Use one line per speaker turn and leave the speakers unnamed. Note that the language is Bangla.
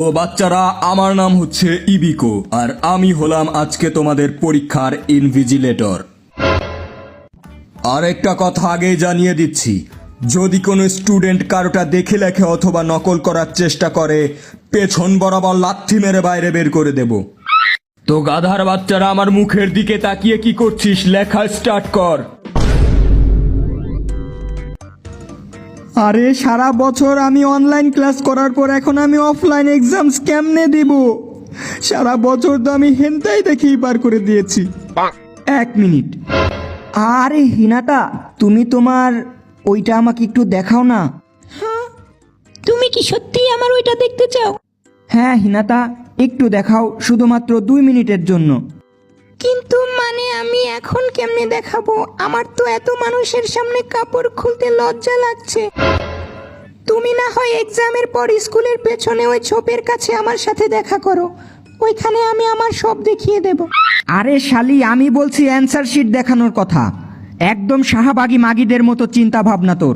ও বাচ্চারা, আমার নাম হচ্ছে ইবিকো আর আমি হলাম আজকে তোমাদের পরীক্ষার ইনভিজিলেটর। আর একটা কথা আগেই জানিয়ে দিচ্ছি, যদি কোনো স্টুডেন্ট কারোটা দেখে লেখে অথবা নকল করার চেষ্টা করে পেছন বরাবর লাথি মেরে বাইরে বের করে দেব। তো গাধার বাচ্চারা, আমার মুখের দিকে তাকিয়ে কি করছিস? লেখা স্টার্ট কর।
আরে সারা বছর আমি অনলাইন ক্লাস করার পর এখন আমি অফলাইন এক্সামস কেমনে দিব? সারা বছর তো আমি হেনতাই দেখেই পার করে দিয়েছি। 1 মিনিট। আরে হিনাতা, তুমি তোমার ওইটা আমাকে একটু দেখাও না।
তুমি কি সত্যিই আমার ওইটা দেখতে চাও?
হ্যাঁ হিনাতা, একটু দেখাও, শুধুমাত্র 2 মিনিটের জন্য।
কিন্তু মানে আমি এখন কেমনে দেখাবো? আমার তো এত মানুষের সামনে কাপড় খুলতে লজ্জা লাগছে। তুমি না হয় এক্সামের পর স্কুলের পেছনে ওই ছোপের কাছে আমার সাথে দেখা করো, ওইখানে আমি আমার সব দেখিয়ে দেব।
আরে শালি, আমি বলছি অ্যান্সার শিট দেখানোর কথা। একদম শাহবাগী মাগিদের মতো চিন্তা ভাবনা তোর।